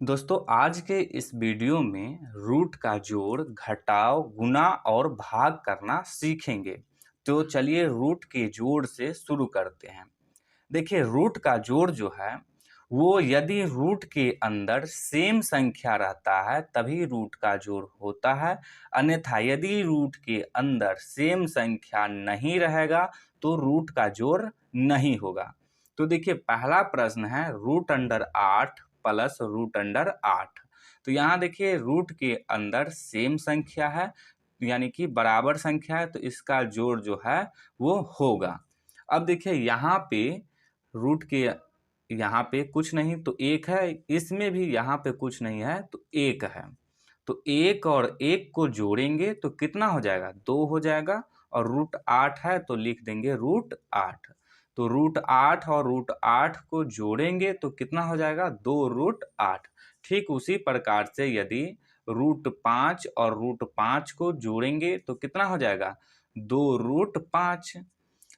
दोस्तों आज के इस वीडियो में रूट का जोड़, घटाव, गुणा और भाग करना सीखेंगे। तो चलिए रूट के जोड़ से शुरू करते हैं। देखिए रूट का जोड़ जो है वो यदि रूट के अंदर सेम संख्या रहता है तभी रूट का जोड़ होता है, अन्यथा यदि रूट के अंदर सेम संख्या नहीं रहेगा तो रूट का जोड़ नहीं होगा। तो देखिए पहला प्रश्न है root under 8 plus root under 8। तो यहाँ देखिए रूट के अंदर सेम संख्या है यानी कि बराबर संख्या है, तो इसका जोड़ जो है वो होगा। अब देखिए यहाँ पे रूट के यहाँ पे कुछ नहीं तो एक है, इसमें भी यहाँ पे कुछ नहीं है तो एक है। तो एक और एक को जोड़ेंगे तो कितना हो जाएगा, 2 हो जाएगा। और रूट 8 है तो लिख देंगे रूट 8। तो रूट 8 और रूट 8 को जोड़ेंगे तो कितना हो जाएगा, 2 रूट 8। ठीक उसी प्रकार से यदि रूट 5 और रूट 5 को जोड़ेंगे तो कितना हो जाएगा, 2 रूट 5।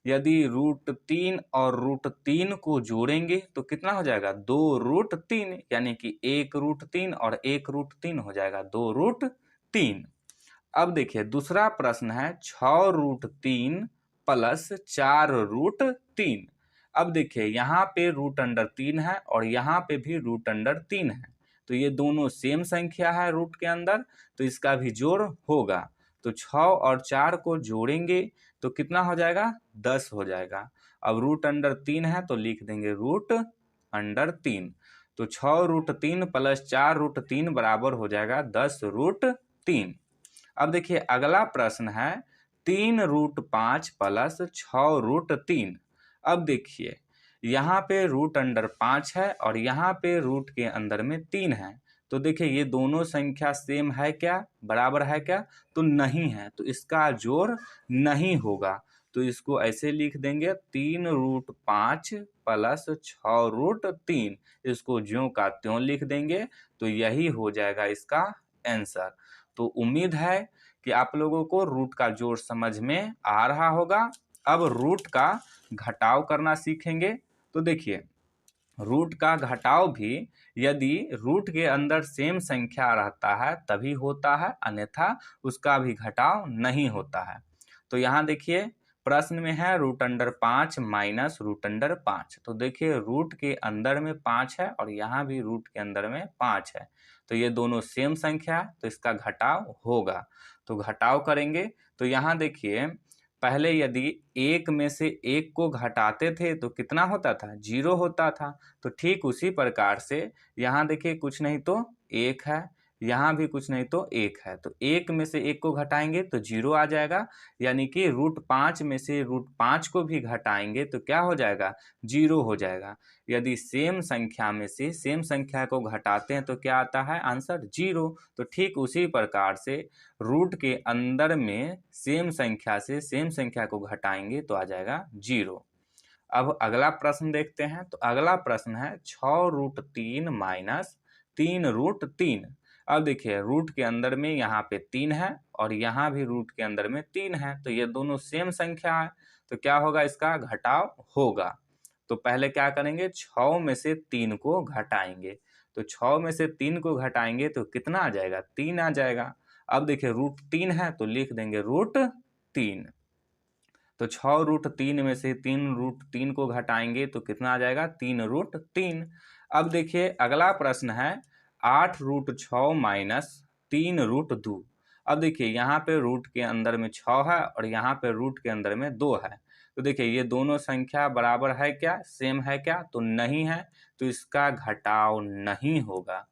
यदि रूट 3 और रूट 3 को जोड़ेंगे तो कितना हो जाएगा, 2 रूट 3, यानी कि 1 रूट 3 और 1 रूट 3 हो जाएगा 2 रूट 3। अब देखिए दूसरा प्रश्न है 6 रूट 3 प्लस 4 रूट 3। अब देखिए यहाँ पे रूट अंडर 3 है और यहाँ पे भी रूट अंडर 3 है, तो ये दोनों सेम संख्या है रूट के अंदर, तो इसका भी जोड़ होगा। तो 6 और 4 को जोड़ेंगे तो कितना हो जाएगा, 10 हो जाएगा। अब रूट अंडर 3 है तो लिख देंगे रूट अंडर 3। तो 6 रूट 3 प्लस 4 रूट 3 बराबर हो जाएगा 10 रूट 3। अब देखिए अगला प्रश्न है 3 रूट 5 प्लस 6 रूट 3। अब देखिए यहाँ पे रूट अंडर 5 है और यहाँ पे रूट के अंदर में 3 है। तो देखिए ये दोनों संख्या सेम है क्या, बराबर है क्या, तो नहीं है, तो इसका जोड़ नहीं होगा। तो इसको ऐसे लिख देंगे 3 रूट 5 प्लस 6 रूट 3, इसको ज्यों का त्यों लिख देंगे। तो यही हो जाएगा इसका आंसर। तो उम्मीद है कि आप लोगों को रूट का जोड़ समझ में आ रहा होगा। अब रूट का घटाव करना सीखेंगे। तो देखिए रूट का घटाव भी यदि रूट के अंदर सेम संख्या रहता है तभी होता है, अन्यथा उसका भी घटाव नहीं होता है। तो यहाँ देखिए प्रश्न में है root under 5 minus root under 5। तो देखिए रूट के अंदर में 5 है और यहाँ भी रूट के अंदर में 5 है, तो ये दोनों सेम संख्या है तो इसका घटाव होगा। तो घटाव करेंगे तो यहाँ देखिए पहले यदि एक में से एक को घटाते थे तो कितना होता था, 0 होता था। तो ठीक उसी प्रकार से यहाँ देखिए कुछ नहीं तो एक है, यहाँ भी कुछ नहीं तो एक है, तो एक में से एक को घटाएंगे तो 0 आ जाएगा। यानी कि रूट 5 में से रूट 5 को भी घटाएंगे तो क्या हो जाएगा, 0 हो जाएगा। यदि सेम संख्या में से सेम संख्या को घटाते हैं तो क्या आता है आंसर, 0। तो ठीक उसी प्रकार से रूट के अंदर में सेम संख्या से सेम संख्या को घटाएंगे तो आ जाएगा 0। अब अगला प्रश्न देखते हैं। तो अगला प्रश्न है 6 रूट 3 माइनस 3 रूट 3। अब देखिए रूट के अंदर में यहाँ पे 3 है और यहाँ भी रूट के अंदर में 3 है, तो ये दोनों सेम संख्या है, तो क्या होगा, इसका घटाव होगा। तो पहले क्या करेंगे, 6 में से 3 को घटाएंगे। तो 6 में से 3 को घटाएंगे तो कितना आ जाएगा, 3 आ जाएगा। अब देखिए रूट 3 है तो लिख देंगे रूट 3। तो 6 रूट 3 में से 3 रूट 3 को घटाएंगे तो कितना आ जाएगा, 3 रूट 3। अब देखिए अगला प्रश्न है 8 रूट 6 माइनस 3 रूट 2। अब देखिए यहाँ पे रूट के अंदर में 6 है और यहाँ पे रूट के अंदर में 2 है। तो देखिए ये दोनों संख्या बराबर है क्या, सेम है क्या, तो नहीं है, तो इसका घटाव नहीं होगा।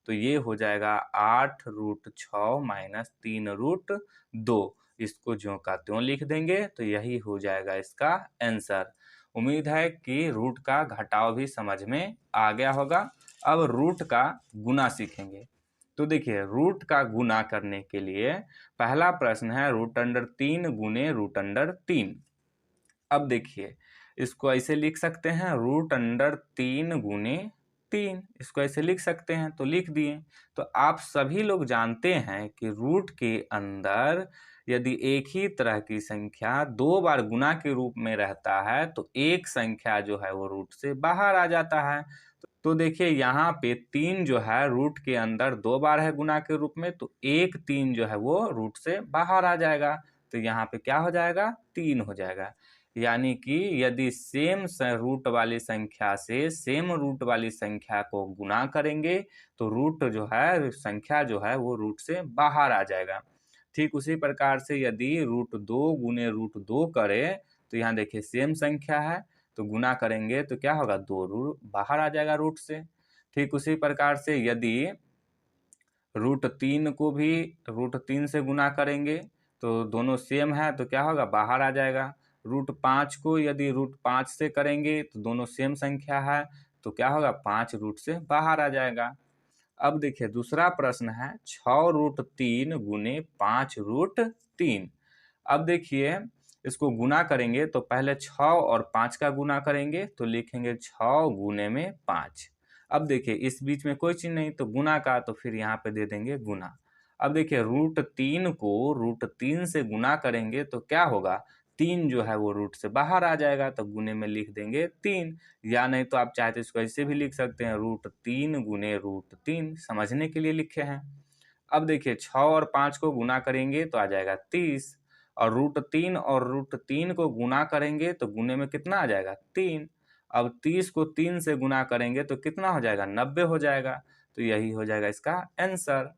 तो ये हो जाएगा 8 रूट 6 माइनस 3 रूट 2, इसको ज्यों का त्यों लिख देंगे तो यही हो जाएगा इसका आंसर। उम्मीद है कि रूट का घटाव भी समझ में आ गया होगा। अब रूट का गुना सीखेंगे। तो देखिए रूट का गुना करने के लिए पहला प्रश्न है रूट अंडर 3 गुने रूट अंडर 3। अब देखिए इसको ऐसे लिख सकते हैं रूट अंडर 3 गुने 3, इसको ऐसे लिख सकते हैं, तो लिख दिए। तो आप सभी लोग जानते हैं कि रूट के अंदर यदि एक ही तरह की संख्या 2 बार गुना के रूप में रहता है तो एक संख्या जो है वो रूट से बाहर आ जाता है। तो देखिए यहाँ पे 3 जो है रूट के अंदर 2 बार है गुना के रूप में, तो एक 3 जो है वो रूट से बाहर आ जाएगा। तो यहाँ पे क्या हो जाएगा, 3 हो जाएगा। यानी कि यदि सेम रूट वाली संख्या से सेम रूट वाली संख्या को गुना करेंगे तो रूट जो है, संख्या जो है वो रूट से बाहर आ जाएगा। ठीक उसी प्रकार से यदि रूट 2 गुने रूट 2 करें तो यहाँ देखिए सेम संख्या है, तो गुना करेंगे तो क्या होगा, 2 रूट बाहर आ जाएगा रूट से। ठीक उसी प्रकार से यदि रूट 3 को भी रूट 3 से गुना करेंगे तो दोनों सेम है, तो क्या होगा, बाहर आ जाएगा। रूट 5 को यदि रूट 5 से करेंगे तो दोनों सेम संख्या है, तो क्या होगा, 5 रूट से बाहर आ जाएगा। अब देखिए दूसरा प्रश्न है 6 रूट 3 गुने 5 रूट 3। अब देखिए इसको गुना करेंगे तो पहले 6 और 5 का गुना करेंगे तो लिखेंगे 6 गुने में 5। अब देखिए इस बीच में कोई चीज नहीं, तो गुना का, तो फिर यहाँ पे दे देंगे गुना। अब देखिए रूट 3 को रूट 3 से गुना करेंगे तो क्या होगा, 3 जो है वो रूट से बाहर आ जाएगा, तो गुने में लिख देंगे 3। या नहीं तो आप चाहे तो इसको ऐसे भी लिख सकते हैं, रूट 3 गुने रूट 3, समझने के लिए लिखे हैं। अब देखिए 6 और 5 को गुना करेंगे तो आ जाएगा 30, और रूट 3 और रूट 3 को गुना करेंगे तो गुने में कितना आ जाएगा, 3। अब 30 को 3 से गुना करेंगे तो कितना हो जाएगा, 90 हो जाएगा। तो यही हो जाएगा इसका आंसर।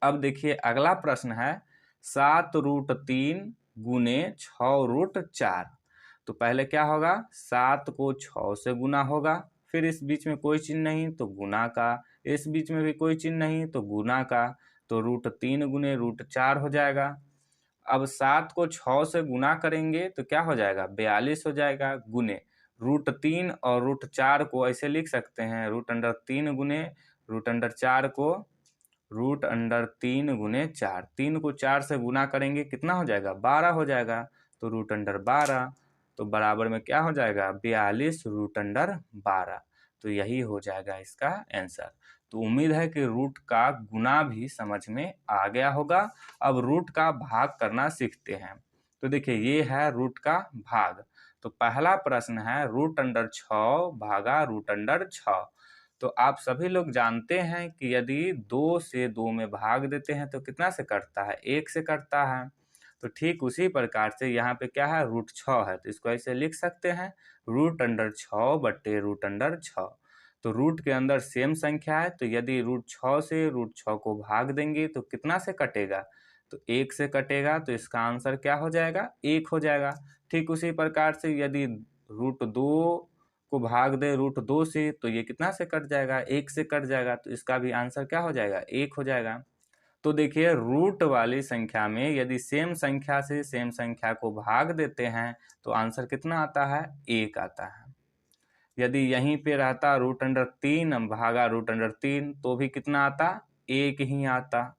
अब देखिए अगला प्रश्न है 7 रूट 3 गुने 6 रूट 4। तो पहले क्या होगा, 7 को 6 से गुना होगा, फिर इस बीच में कोई चिन्ह नहीं तो गुना का, इस बीच में भी कोई चिन्ह नहीं तो गुना का, तो रूट 3 गुने रूट 4 हो जाएगा। अब 7 को 6 से गुना करेंगे तो क्या हो जाएगा, 42 हो जाएगा, गुने रूट 3 और रूट 4 को ऐसे लिख सकते हैं, रूट अंडर 3 गुने रूट अंडर 4 को रूट अंडर 3 गुने 4, 3 को 4 से गुना करेंगे कितना हो जाएगा, 12 हो जाएगा, तो रूट अंडर 12, तो बराबर में क्या हो जाएगा, 42 रूट अंडर 12। तो यही हो जाएगा इसका आंसर। तो उम्मीद है कि रूट का गुना भी समझ में आ गया होगा। अब रूट का भाग करना सीखते हैं। तो देखिए ये है रूट का भाग। तो पहला प्रश्न है रूट अंडर 6 भागा रूट अंडर 6। तो आप सभी लोग जानते हैं कि यदि 2 से 2 में भाग देते हैं तो कितना से कटता है, 1 से कटता है। तो ठीक उसी प्रकार से यहाँ पे क्या है, रूट 6 है, तो इसको ऐसे लिख सकते हैं, रूट अंडर 6 बट्टे रूट अंडर 6। तो रूट के अंदर सेम संख्या है, तो यदि रूट 6 से रूट 6 को भाग देंगे तो कितना से कटेगा, तो 1 से कटेगा, तो इसका आंसर क्या हो जाएगा, 1 हो जाएगा। ठीक उसी प्रकार से यदि रूट 2 को भाग दे रूट 2 से तो ये कितना से कट जाएगा, 1 से कट जाएगा, तो इसका भी आंसर क्या हो जाएगा, 1 हो जाएगा। तो देखिए रूट वाली संख्या में यदि सेम संख्या से सेम संख्या को भाग देते हैं तो आंसर कितना आता है, 1 आता है। यदि यहीं पे रहता रूट अंडर 3 भागा रूट अंडर 3 तो भी कितना आता, 1 ही आता।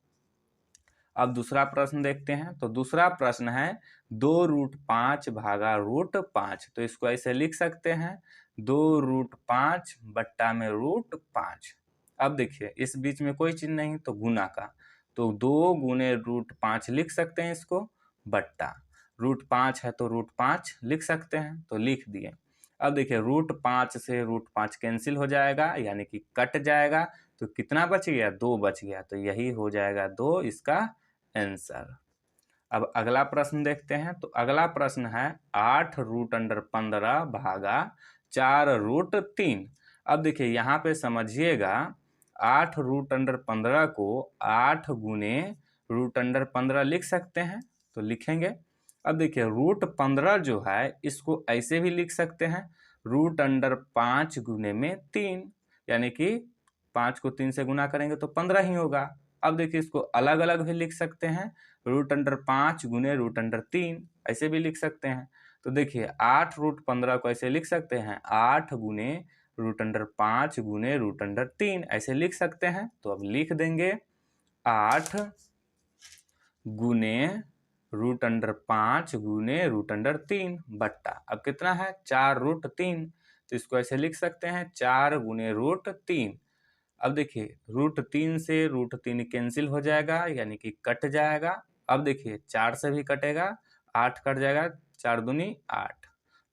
अब दूसरा प्रश्न देखते हैं। तो दूसरा प्रश्न है 2 रूट 5 भागा रूट 5। तो इसको ऐसे लिख सकते हैं, 2 रूट 5 बट्टा में रूट 5। अब देखिए इस बीच में कोई चिन्ह नहीं तो गुना का, तो 2 गुने रूट 5 लिख सकते हैं इसको, बट्टा रूट 5 है तो रूट 5 लिख सकते हैं, तो लिख दिए। अब देखिए रूट 5 से रूट 5 कैंसिल हो जाएगा यानी कि कट जाएगा, तो कितना बच गया, 2 बच गया, तो यही हो जाएगा 2 इसका आंसर। अब अगला प्रश्न देखते हैं। तो अगला प्रश्न है 8 रूट अंडर 15 भागा 4 रूट 3। अब देखिए यहाँ पे समझिएगा, 8 रूट अंडर 15 को 8 गुने रूट अंडर 15 लिख सकते हैं, तो लिखेंगे। अब देखिए रूट 15 जो है इसको ऐसे भी लिख सकते हैं, रूट अंडर 5 गुने में 3, यानी कि 5 को 3 से गुना करेंगे तो 15 ही होगा। अब देखिए इसको अलग अलग भी लिख सकते हैं, रूट अंडर 5 गुने रूट अंडर 3 ऐसे भी लिख सकते हैं। तो देखिए 8 रूट 15 को ऐसे लिख सकते हैं, 8 गुने रूट अंडर 5 गुने रूट अंडर 3 ऐसे लिख सकते हैं। तो अब लिख देंगे 8 गुने रूट अंडर 5 गुने रूट अंडर 3 बट्टा, अब कितना है, 4 रूट 3। तो इसको ऐसे लिख सकते हैं, 4 गुने रूट 3। अब देखिए रूट 3 से रूट 3 कैंसिल हो जाएगा यानी कि कट जाएगा। अब देखिए 4 से भी कटेगा, 8 कट जाएगा, 4 दूनी 8,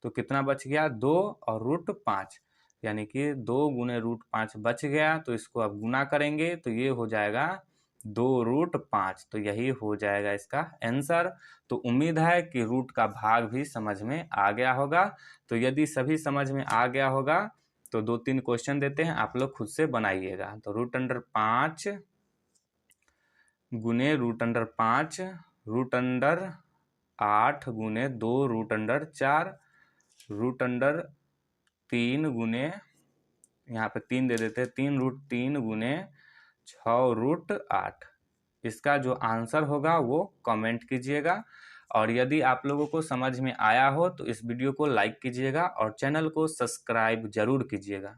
तो कितना बच गया, 2 और रूट 5, यानी कि 2 गुने √5 बच गया, तो इसको अब गुना करेंगे तो ये हो जाएगा 2√5। तो यही हो जाएगा इसका आंसर। तो उम्मीद है कि रूट का भाग भी समझ में आ गया होगा। तो यदि सभी समझ में आ गया होगा तो 2-3 क्वेश्चन देते हैं, आप लोग खुद से बनाइएगा। तो √5 गुने √5 √8 गुने 2√4 √3 गुने, यहाँ पे 3 दे देते हैं, 3√3 गुने 6√8। इसका जो आंसर होगा वो कमेंट कीजिएगा। और यदि आप लोगों को समझ में आया हो तो इस वीडियो को लाइक कीजिएगा और चैनल को सब्सक्राइब जरूर कीजिएगा।